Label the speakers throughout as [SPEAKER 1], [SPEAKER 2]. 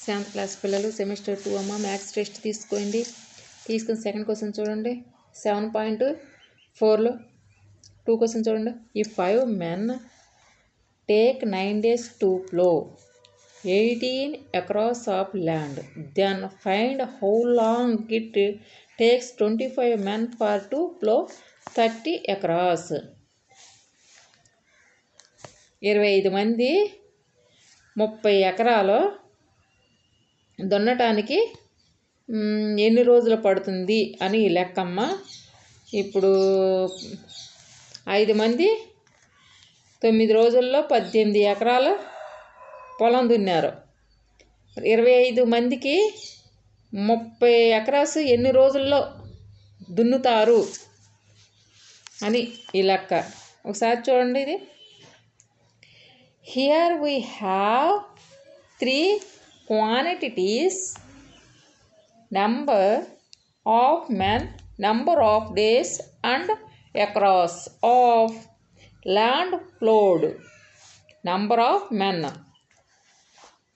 [SPEAKER 1] Seventh class పిల్లలు semester 2 అమ్మ maths test తీసుకోండి. తీసుకుని సెకండ్ క్వశ్చన్ చూడండి. 7.4లో 2 క్వశ్చన్ చూడండి. ఈ 5 men take 9 days to plow 18 across of land, then find how long it takes 25 men for to plow 30 across. 25 మంది 30 ఎకరాలు దున్నటానికి ఎన్ని రోజులు పడుతుంది అని లెక్కమ్మ. ఇప్పుడు 5 మంది 9 రోజుల్లో 18 ఎకరాలు పొలం దున్నారు. 25 మందికి 30 ఎకరాస్ ఎన్ని రోజుల్లో దున్నుతారు అని ఈ లెక్క. ఒకసారి చూడండి ఇది. Here we have 3 quantities: number of men, number of days, and across of land plowed. Number of men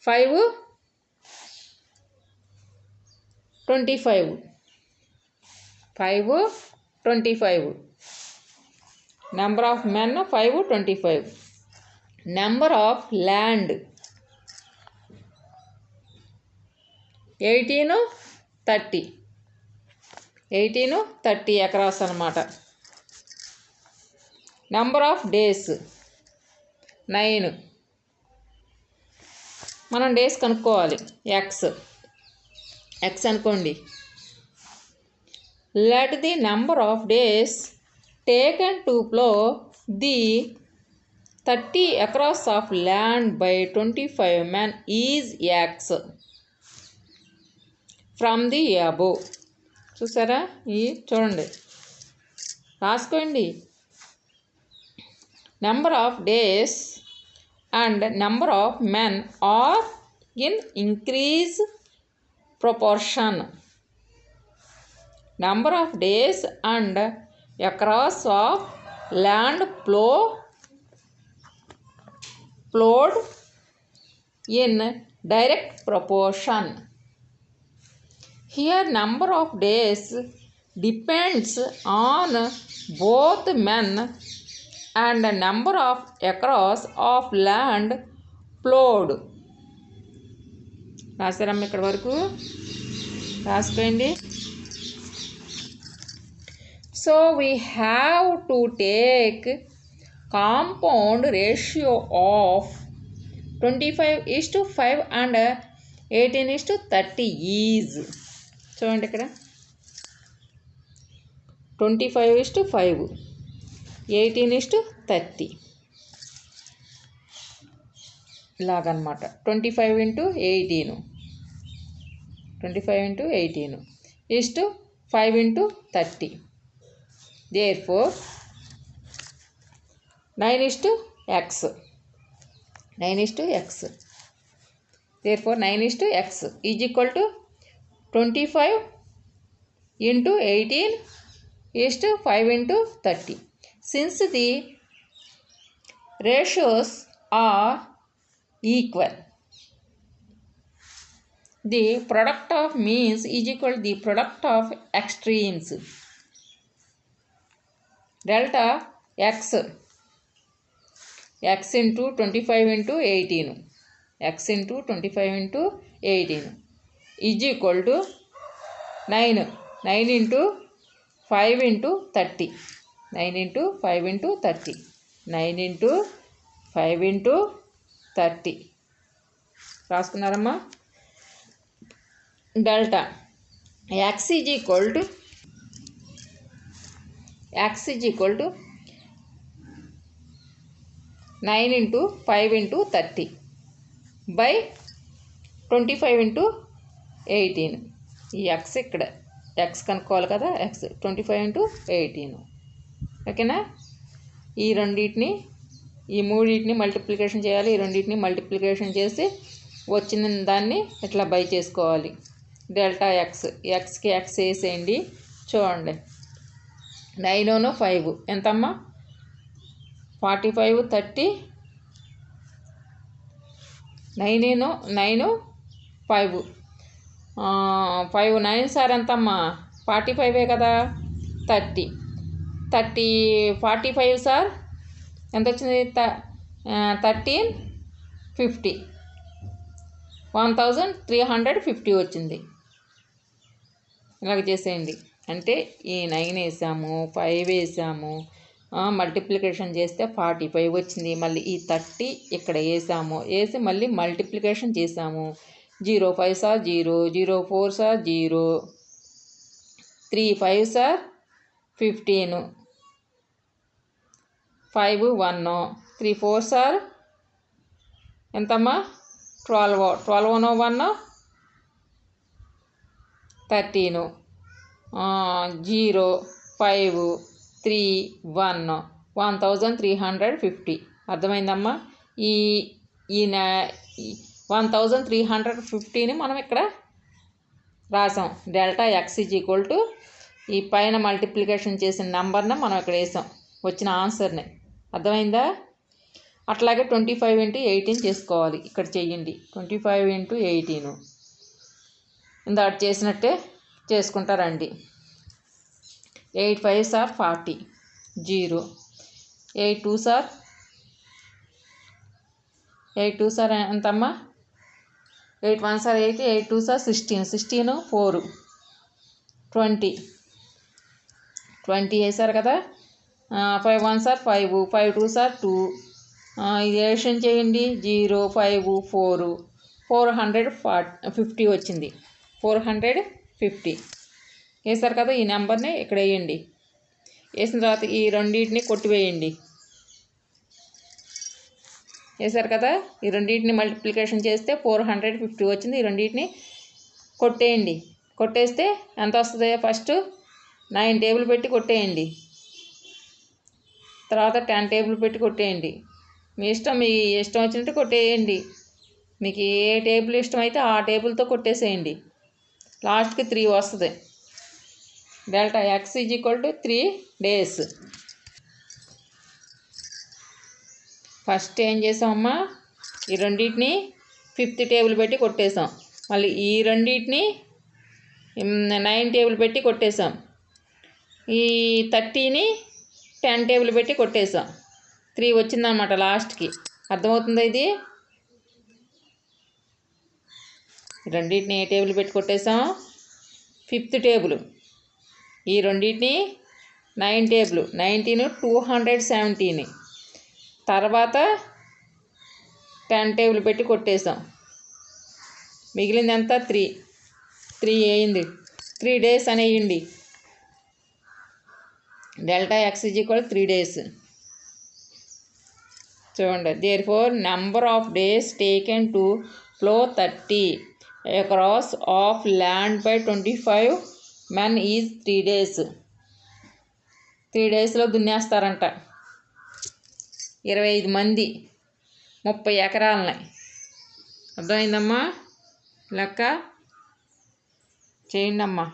[SPEAKER 1] 5 25. 5 25. Number of men 5 25. Number of land 18 30. 18 30 acres అన్నమాట. Number of days 9. మనం డేస్ కనుక్కోవాలి. ఎక్స్ అనుకోండి. Let the number of days taken to plough the 30 across of land by 25 men is x from the above. చూసారా? ఈ చూడండి, రాసుకోండి. Number of days and number of men are in increase proportion. Number of days and acres of land plowed in direct proportion. Here number of days depends on both men and number of acres of land plowed. రాసారమ్మ ఇక్కడ వరకు రాసుకోండి. So we have to take compound ratio of 25:5 and 18:30 is. చూడండి ఇక్కడ 25:5 18:30 ఇలాగనమాట. 25 × 18 is to 5 × 30. Therefore 9:x. Therefore 9:x is equal to 25 × 18 is to 5 × 30. Since the ratios are equal, the product of means is equal to the product of extremes. Delta x into 25 × 18 is equal to 9 × 5 × 30. 9 × 5 × 30. 9 × 5 × 30 రాసుకున్నారమ్మా. Delta x is equal to 9 × 5 × 30 by 25 × 18. ఈ X ఇక్కడ X కనుక్కోవాలి కదా. X 25 × 18. ఓకేనా? ఈ మూడింటిని multiplication చేయాలి. ఈ రెండింటిని మల్టిప్లికేషన్ చేసి వచ్చిన దాన్ని ఇట్లా బై చేసుకోవాలి. డెల్టా ఎక్స్కి ఎక్స్ వేసేయండి. చూడండి 9 5 ఎంతమ్మా? 45 30 9 9 5 5 9 సార్ ఎంతమ్మా 45 కదా 30 45 సార్ ఎంత వచ్చింది 1350 1350 వచ్చింది. ఇలాగ చేసేయండి. అంటే ఈ 9 వేసాము 5 వేసాము మల్టిప్లికేషన్ చేస్తే 45 వచ్చింది. మళ్ళీ ఈ 30 ఇక్కడ వేసాము, వేసి మళ్ళీ మల్టిప్లికేషన్ చేసాము. 0 5 సార్ 0, 0 4 సార్ 0, 3 5 సార్ 15, 5 1, 3 4 సార్ ఎంతమ్మా 12, 12 1 13, 0 5 3 1 1350. అర్థమైందమ్మా? ఈ 1350ని మనం ఇక్కడ రాసాం. Delta x is equal to ఈ పైన మల్టిప్లికేషన్ చేసిన నెంబర్ని మనం ఇక్కడ వేసాం, వచ్చిన ఆన్సర్ని. అర్థమైందా? అట్లాగే 25 × 18 చేసుకోవాలి. ఇక్కడ చెయ్యండి. 25 × 18 ఇందాక చేసినట్టే చేసుకుంటారండి. 8 5 సార్ 40, 0, 8 2 సార్ 8 2 సార్ ఎంతమ్మా 8 1 సార్ 8, 8 2 సార్ 16, 16 4, 20 వేసారు కదా. 5 1 సార్ 5, 5 2 సార్ 2, ఇది ఎడిషన్ చేయండి. 0 5 4 450 వచ్చింది. 450 వేసారు కదా. ఈ నెంబర్ని ఇక్కడ వేయండి. వేసిన తర్వాత ఈ రెండింటిని కొట్టివేయండి. వేసారు కదా. ఈ రెండింటిని మల్టిప్లికేషన్ చేస్తే 450 వచ్చింది. ఈ రెండింటిని కొట్టేయండి. కొట్టేస్తే ఎంత వస్తుంది? ఫస్ట్ 9 టేబుల్ పెట్టి కొట్టేయండి, తర్వాత 10 టేబుల్ పెట్టి కొట్టేయండి. మీ ఇష్టం వచ్చినట్టు కొట్టేయండి. మీకు ఏ టేబుల్ ఇష్టమైతే ఆ టేబుల్తో కొట్టేసేయండి. లాస్ట్కి 3 వస్తుంది. Delta x is equal to 3 days. First ఏం చేసామమ్మా, ఈ రెండింటిని 5th టేబుల్ పెట్టి కొట్టేసాం. మళ్ళీ ఈ రెండింటిని 9 టేబుల్ పెట్టి కొట్టేసాం. ఈ 30ని 10 టేబుల్ పెట్టి కొట్టేసాం. 3 వచ్చిందన్నమాట లాస్ట్కి. అర్థమవుతుందా? ఇది రెండింటిని ఏ టేబుల్ పెట్టి కొట్టేసాం? 5th table. ఈ రెండింటిని 9 టేబుల్, 19 217, తర్వాత 10 టేబుల్ పెట్టి కొట్టేసాం. మిగిలింది ఎంత? 3 అయింది. 3 days అనేయండి. Delta x is equal 3 days. చూడండి. Therefore number of days taken to plough 30 acres of land by 25 men is 3 days. 3 daysలో దున్నేస్తారంట 25 మంది 30 ఎకరాలని. అర్థమైందమ్మా? లెక్క చేయండి అమ్మా.